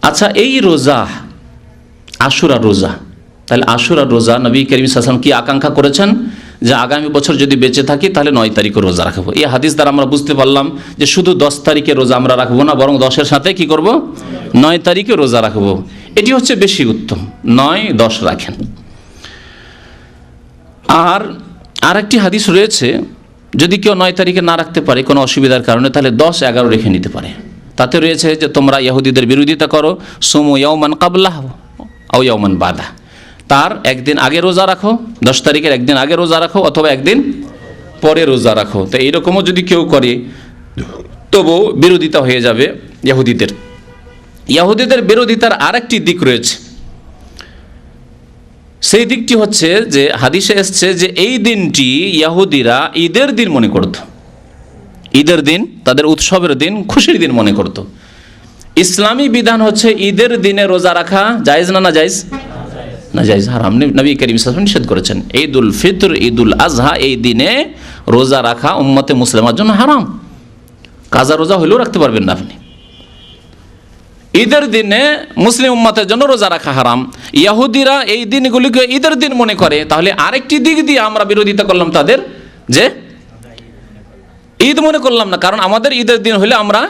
আচ্ছা, এই রোজা আশুরার রোজা, তাহলে আশুরার রোজা নবী করিম সাল্লাল্লাহু আলাইহি ওয়াসাল্লাম কি আকাঙ্ক্ষা করেছেন যে আগামী বছর যদি বেঁচে থাকি তাহলে 9 তারিখে রোজা রাখবো। এই হাদিস দ্বারা আমরা বুঝতে পারলাম যে শুধু 10 তারিখে রোজা আমরা রাখবো না, বরং 10-এর সাথে কি করব, 9 তারিখে রোজা রাখবো। এটি হচ্ছে বেশি উত্তম, 9-10 রাখেন। আর আরেকটি হাদিস রয়েছে, যদি কেউ 9 তারিখে না রাখতে পারে কোনো অসুবিধার কারণে, তাহলে 10-11 রেখে নিতে পারে। তাতে রয়েছে যে তোমরা ইহুদিদের বিরোধিতা করো, সুমু ইয়াওমান কাবলাহ আও ইয়াওমান বাদা, তার একদিন আগে রোজা রাখো, 10 তারিখের একদিন আগে রোজা রাখো অথবা একদিন পরে রোজা রাখো। তো এইরকমও যদি কেউ করে তবুও বিরোধিতা হয়ে যাবে ইহুদিদের। ইহুদিদের বিরোধিতার আরেকটি দিক রয়েছে, সেই দিকটি হচ্ছে যে হাদিসে এসছে যে এই দিনটি ইহুদিরা ঈদের দিন মনে করত, ঈদের দিন, তাদের উৎসবের দিন, খুশির দিন মনে করত। ইসলামী বিধান হচ্ছে ঈদের দিনে রোজা রাখা জায়েজ না জায়েজ? না জায়েজ, হারাম। নবী করিম সাল্লাল্লাহু আলাইহি ওয়াসাল্লাম নিষেধ করেছেন। ঈদুল ফিতর, ঈদুল আজহা, এই দিনে রোজা রাখা উম্মতে মুসলিমার জন্য হারাম। কাজা রোজা হইলেও রাখতে পারবেন না আপনি। ঈদের দিনে মুসলিম উম্মতের জন্য রোজা রাখা হারাম। ইহুদিরা এই দিনগুলিকে ঈদের দিন মনে করে, তাহলে আরেকটি দিক দিয়ে আমরা বিরোধিতা করলাম তাদের, যে ঈদ মনে করলাম না, কারণ আমাদের ঈদের দিন হলে আমরা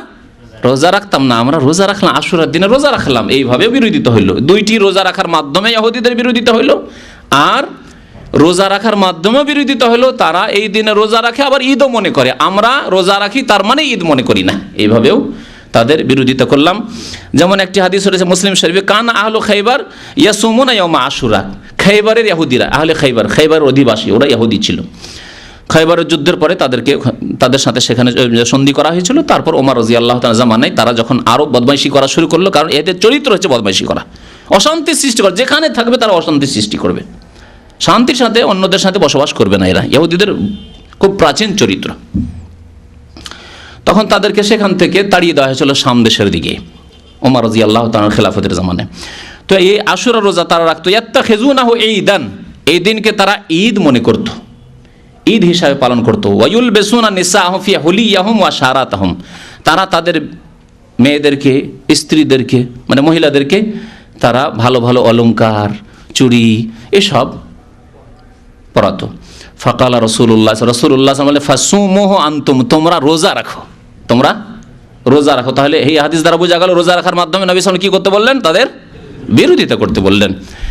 রোজা রাখতাম না, আমরা রোজা রাখলাম, আশুরার দিনে রোজা রাখলাম, এইভাবে বিরোধিতা হইল। দুইটি রোজা রাখার মাধ্যমে ইহুদিদের বিরোধিতা হইল, আর রোজা রাখার মাধ্যমে বিরোধিতা হইল। তারা এই দিনে রোজা রাখে আবার ঈদও মনে করে, আমরা রোজা রাখি তার মানে ঈদ মনে করি না, এইভাবেও তাদের বিরোধিতা করলাম। যেমন একটি হাদিস রয়েছে মুসলিম শরীফে, কান আহলু খাইবার ইয়াসুমুনা ইয়াউমা আশুরা, খাইবারের ইহুদিরা, আহলে খাইবার, খাইবার অধিবাসী, ওরা ইহুদি ছিল। খাইবারের যুদ্ধের পরে তাদের সাথে সেখানে সন্ধি করা হয়েছিল। তারপর ওমর রাদিয়াল্লাহু তাআলা জামানায় তারা যখন আরও বদমাইশি করা শুরু করলো, কারণ এদের চরিত্র হচ্ছে বদমাইশি করা, অশান্তি সৃষ্টি করা, যেখানে থাকবে তারা অশান্তি সৃষ্টি করবে, শান্তির সাথে অন্যদের সাথে বসবাস করবে না। এরা ইহুদিদের খুব প্রাচীন চরিত্র। তখন তাদেরকে সেখান থেকে তাড়িয়ে দেওয়া হয়েছিল শাম দেশের দিকে, ওমর রাদিয়াল্লাহু তাআলার খেলাফতের জামানায়। তো এই আশুরা রোজা তারা রাখতো, ইয়াত্তাখিজুনাহু ঈদান, এই দিনকে তারা ঈদ মনে করত, ঈদ হিসাবে পালন করত। ওয়ায়ুলবিসুনা নিসাআহুম ফি হুলিয়াহুম ওয়া শারাতাহুম, তারা তাদের মেয়েদেরকে, স্ত্রীদেরকে, মানে মহিলাদেরকে তারা ভালো ভালো অলংকার, চুড়ি এসব পরাতো। ফাকালা রাসূলুল্লাহ সাল্লাল্লাহু আলাইহি ওয়াসাল্লাম ফাসুমুহু আনতুম, তোমরা রোজা রাখো, তোমরা রোজা রাখো। তাহলে এই হাদিস দ্বারা বোঝা গেল রোজা রাখার মাধ্যমে নবী সাল্লাল্লাহু আলাইহি ওয়াসাল্লাম কি করতে বললেন, তাদের বিরোধিতা করতে বললেন।